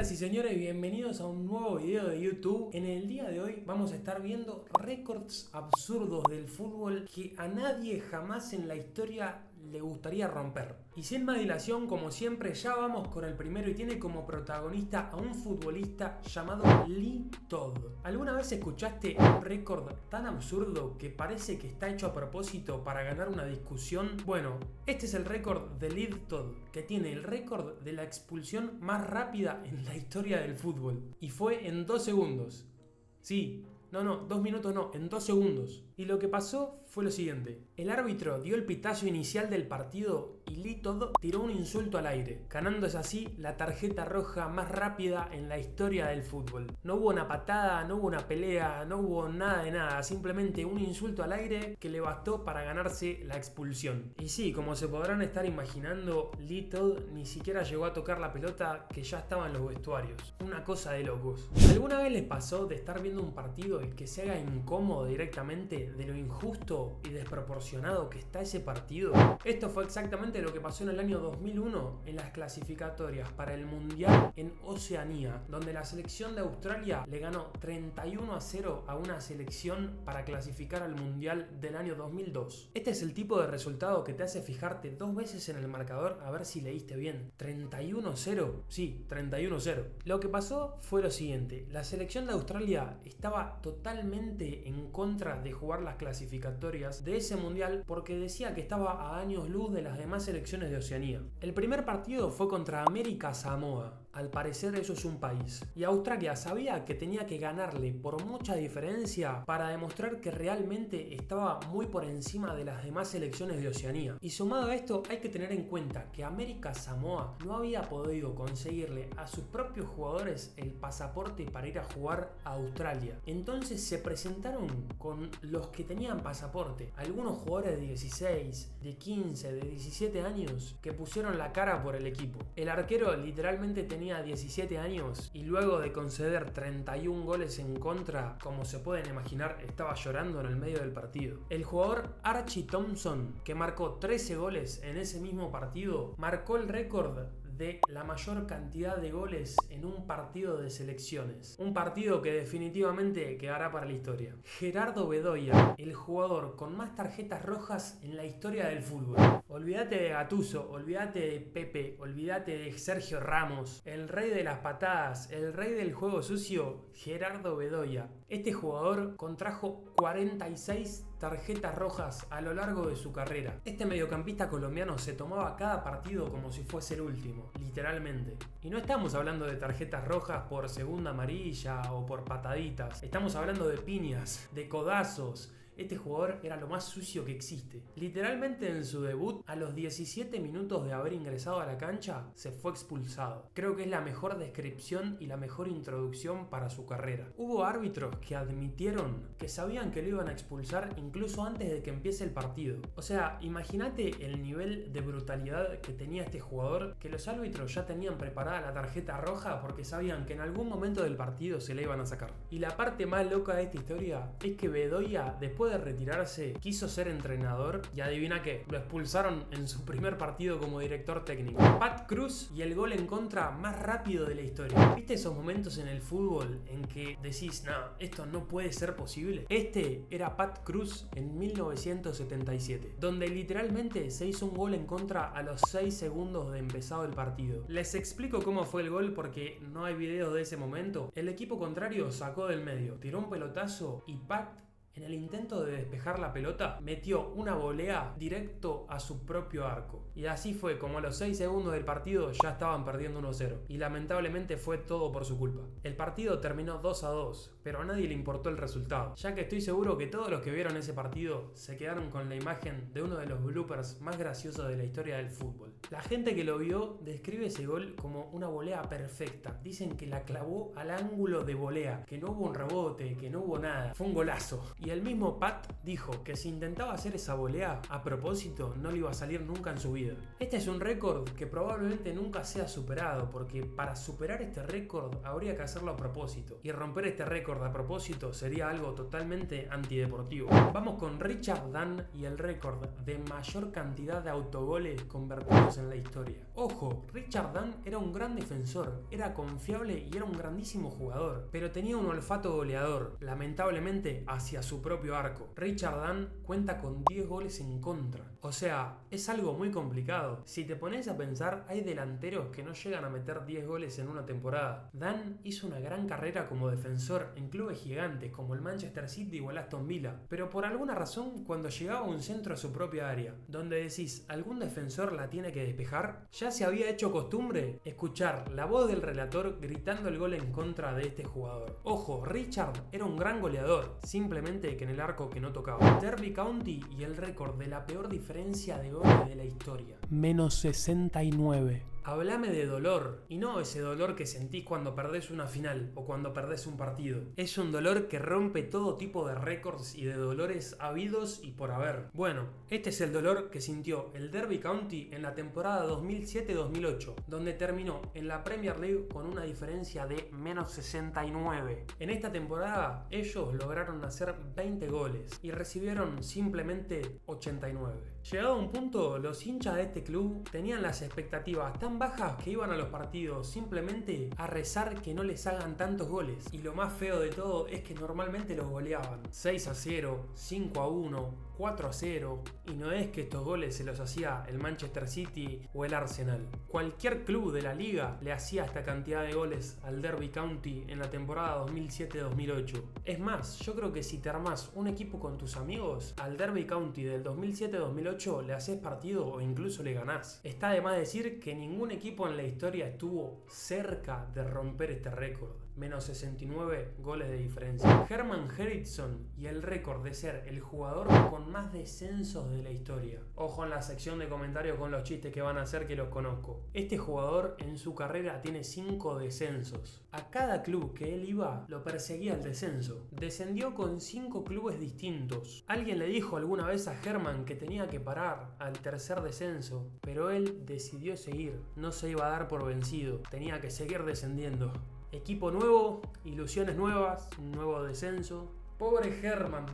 Señoras y señores, bienvenidos a un nuevo video de YouTube. En el día de hoy vamos a estar viendo récords absurdos del fútbol que a nadie jamás en la historia le gustaría romper. Y sin más dilación, como siempre, ya vamos con el primero y tiene como protagonista a un futbolista llamado Lee Todd. ¿Alguna vez escuchaste un récord tan absurdo que parece que está hecho a propósito para ganar una discusión? Bueno, este es el récord de Lee Todd, que tiene el récord de la expulsión más rápida en la historia del fútbol. Y fue en 2 segundos. Sí. No, 2 minutos no, en 2 segundos. Y lo que pasó fue lo siguiente. El árbitro dio el pitazo inicial del partido y Lee Todd tiró un insulto al aire, ganándose así la tarjeta roja más rápida en la historia del fútbol. No hubo una patada, no hubo una pelea, no hubo nada de nada, simplemente un insulto al aire que le bastó para ganarse la expulsión. Y sí, como se podrán estar imaginando, Lee Todd ni siquiera llegó a tocar la pelota que ya estaba en los vestuarios. Una cosa de locos. ¿Alguna vez les pasó de estar viendo un partido y que se haga incómodo directamente de lo injusto y desproporcionado que está ese partido? Esto fue exactamente lo que pasó en el año 2001 en las clasificatorias para el Mundial en Oceanía, donde la selección de Australia le ganó 31-0 a una selección para clasificar al Mundial del año 2002. Este es el tipo de resultado que te hace fijarte 2 veces en el marcador a ver si leíste bien. 31-0, sí, 31-0. Lo que pasó fue lo siguiente: la selección de Australia estaba totalmente en contra de jugar las clasificatorias de ese mundial porque decía que estaba a años luz de las demás selecciones de Oceanía. El primer partido fue contra América Samoa. Al parecer eso es un país. Y Australia sabía que tenía que ganarle por mucha diferencia para demostrar que realmente estaba muy por encima de las demás selecciones de Oceanía. Y sumado a esto hay que tener en cuenta que América Samoa no había podido conseguirle a sus propios jugadores el pasaporte para ir a jugar a Australia. Entonces se presentaron con los que tenían pasaporte. Algunos jugadores de 16, de 15, de 17 años que pusieron la cara por el equipo. El arquero literalmente tenía 17 años y luego de conceder 31 goles en contra, como se pueden imaginar, estaba llorando en el medio del partido. El jugador Archie Thompson, que marcó 13 goles en ese mismo partido, marcó el récord de la mayor cantidad de goles en un partido de selecciones. Un partido que definitivamente quedará para la historia. Gerardo Bedoya, el jugador con más tarjetas rojas en la historia del fútbol. Olvídate de Gattuso, olvídate de Pepe, olvídate de Sergio Ramos, el rey de las patadas, el rey del juego sucio, Gerardo Bedoya. Este jugador contrajo 46 tarjetas rojas a lo largo de su carrera. Este mediocampista colombiano se tomaba cada partido como si fuese el último, literalmente. Y no estamos hablando de tarjetas rojas por segunda amarilla o por pataditas. Estamos hablando de piñas, de codazos. Este jugador era lo más sucio que existe. Literalmente en su debut, a los 17 minutos de haber ingresado a la cancha, se fue expulsado. Creo que es la mejor descripción y la mejor introducción para su carrera. Hubo árbitros que admitieron que sabían que lo iban a expulsar incluso antes de que empiece el partido. O sea, imagínate el nivel de brutalidad que tenía este jugador, que los árbitros ya tenían preparada la tarjeta roja porque sabían que en algún momento del partido se la iban a sacar. Y la parte más loca de esta historia es que Bedoya, después de retirarse, quiso ser entrenador y adivina qué, lo expulsaron en su primer partido como director técnico. Pat Cruz y el gol en contra más rápido de la historia. ¿Viste esos momentos en el fútbol en que decís, no, esto no puede ser posible? Este era Pat Cruz en 1977, donde literalmente se hizo un gol en contra a los 6 segundos de empezado el partido. Les explico cómo fue el gol porque no hay video de ese momento. El equipo contrario sacó del medio, tiró un pelotazo y Pat, en el intento de despejar la pelota, metió una volea directo a su propio arco. Y así fue como a los 6 segundos del partido ya estaban perdiendo 1-0. Y lamentablemente fue todo por su culpa. El partido terminó 2-2, pero a nadie le importó el resultado, ya que estoy seguro que todos los que vieron ese partido se quedaron con la imagen de uno de los bloopers más graciosos de la historia del fútbol. La gente que lo vio describe ese gol como una volea perfecta. Dicen que la clavó al ángulo de volea, que no hubo un rebote, que no hubo nada. Fue un golazo. Y el mismo Pat dijo que si intentaba hacer esa volea a propósito no le iba a salir nunca en su vida. Este es un récord que probablemente nunca sea superado, porque para superar este récord habría que hacerlo a propósito, y romper este récord a propósito sería algo totalmente antideportivo. Vamos con Richard Dunn y el récord de mayor cantidad de autogoles convertidos en la historia. Ojo, Richard Dunn era un gran defensor, era confiable y era un grandísimo jugador, pero tenía un olfato goleador, lamentablemente hacia su propio arco. Richard Dunn cuenta con 10 goles en contra, o sea, es algo muy complicado. Si te pones a pensar, hay delanteros que no llegan a meter 10 goles en una temporada. Dunn hizo una gran carrera como defensor en clubes gigantes como el Manchester City o el Aston Villa, pero por alguna razón cuando llegaba un centro a su propia área, donde decís algún defensor la tiene que despejar, ya se había hecho costumbre escuchar la voz del relator gritando el gol en contra de este jugador. Ojo, Richard era un gran goleador, simplemente que en el arco que no tocaba. Derby County y el récord de la peor diferencia de goles de la historia. -69. Hablame de dolor, y no ese dolor que sentís cuando perdés una final o cuando perdés un partido. Es un dolor que rompe todo tipo de récords y de dolores habidos y por haber. Bueno, este es el dolor que sintió el Derby County en la temporada 2007-2008, donde terminó en la Premier League con una diferencia de -69. En esta temporada ellos lograron hacer 20 goles y recibieron simplemente 89. Llegado a un punto, los hinchas de este club tenían las expectativas tan bajas que iban a los partidos simplemente a rezar que no les hagan tantos goles. Y lo más feo de todo es que normalmente los goleaban 6-0, 5-1, 4-0, y no es que estos goles se los hacía el Manchester City o el Arsenal. Cualquier club de la liga le hacía esta cantidad de goles al Derby County en la temporada 2007-2008. Es más, yo creo que si te armás un equipo con tus amigos, al Derby County del 2007-2008 le haces partido o incluso le ganás. Está de más decir que ningún equipo en la historia estuvo cerca de romper este récord. -69 goles de diferencia. Hermann Hreidsson y el récord de ser el jugador con más descensos de la historia. Ojo en la sección de comentarios con los chistes que van a hacer, que los conozco. Este jugador en su carrera tiene 5 descensos. A cada club que él iba lo perseguía el descenso. Descendió con 5 clubes distintos. Alguien le dijo alguna vez a Hermann que tenía que parar al tercer descenso, pero él decidió seguir. No se iba a dar por vencido. Tenía que seguir descendiendo. Equipo nuevo, ilusiones nuevas, nuevo descenso. Pobre Hermann.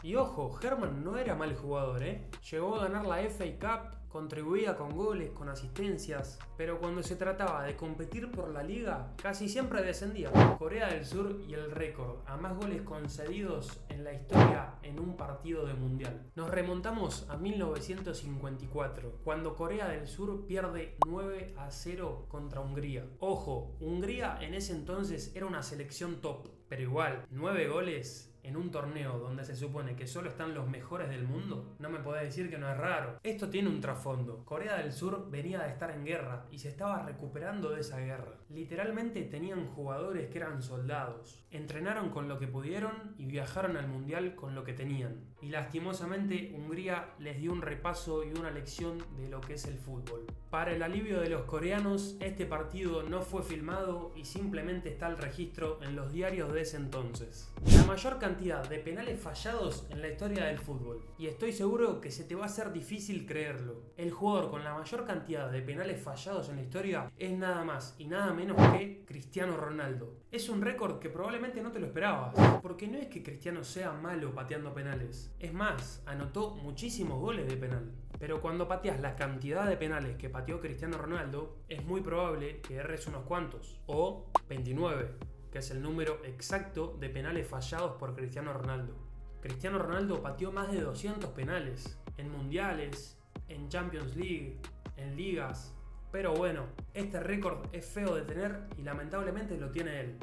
Y ojo, Hermann no era mal jugador, Llegó a ganar la FA Cup, contribuía con goles, con asistencias, pero cuando se trataba de competir por la liga, casi siempre descendía. Corea del Sur y el récord a más goles concedidos en la historia en un partido de mundial. Nos remontamos a 1954, cuando Corea del Sur pierde 9-0 contra Hungría. Ojo, Hungría en ese entonces era una selección top, pero igual, 9 goles en un torneo donde se supone que solo están los mejores del mundo, no me podés decir que no es raro. Esto tiene un trasfondo. Corea del Sur venía de estar en guerra y se estaba recuperando de esa guerra. Literalmente tenían jugadores que eran soldados. Entrenaron con lo que pudieron y viajaron al mundial con lo que tenían. Y lastimosamente Hungría les dio un repaso y una lección de lo que es el fútbol. Para el alivio de los coreanos, este partido no fue filmado y simplemente está el registro en los diarios de ese entonces. La mayor cantidad de penales fallados en la historia del fútbol. Y estoy seguro que se te va a hacer difícil creerlo. El jugador con la mayor cantidad de penales fallados en la historia es nada más y nada menos que Cristiano Ronaldo. Es un récord que probablemente no te lo esperabas, porque no es que Cristiano sea malo pateando penales. Es más, anotó muchísimos goles de penal. Pero cuando pateas la cantidad de penales que pateó Cristiano Ronaldo, es muy probable que erres unos cuantos. O 29, que es el número exacto de penales fallados por Cristiano Ronaldo. Cristiano Ronaldo pateó más de 200 penales, en mundiales, en Champions League, en ligas. Pero bueno, este récord es feo de tener y lamentablemente lo tiene él.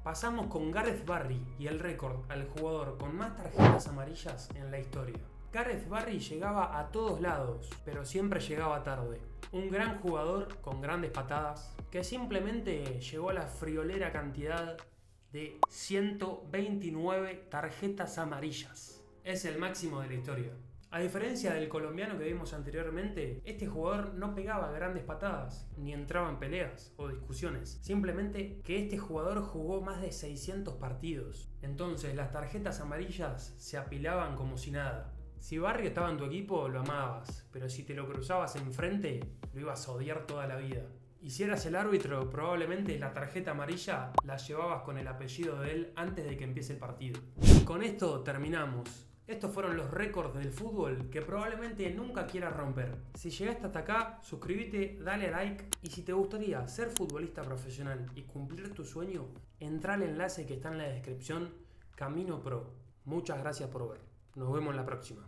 Pasamos con Gareth Barry y el récord al jugador con más tarjetas amarillas en la historia. Gareth Barry llegaba a todos lados, pero siempre llegaba tarde. Un gran jugador con grandes patadas que simplemente llegó a la friolera cantidad de 129 tarjetas amarillas. Es el máximo de la historia. A diferencia del colombiano que vimos anteriormente, este jugador no pegaba grandes patadas, ni entraba en peleas o discusiones. Simplemente que este jugador jugó más de 600 partidos. Entonces las tarjetas amarillas se apilaban como si nada. Si Barrio estaba en tu equipo, lo amabas, pero si te lo cruzabas enfrente, lo ibas a odiar toda la vida. Y si eras el árbitro, probablemente la tarjeta amarilla la llevabas con el apellido de él antes de que empiece el partido. Y con esto terminamos. Estos fueron los récords del fútbol que probablemente nunca quieras romper. Si llegaste hasta acá, suscríbete, dale a like y si te gustaría ser futbolista profesional y cumplir tu sueño, entra al enlace que está en la descripción, Camino Pro. Muchas gracias por ver. Nos vemos en la próxima.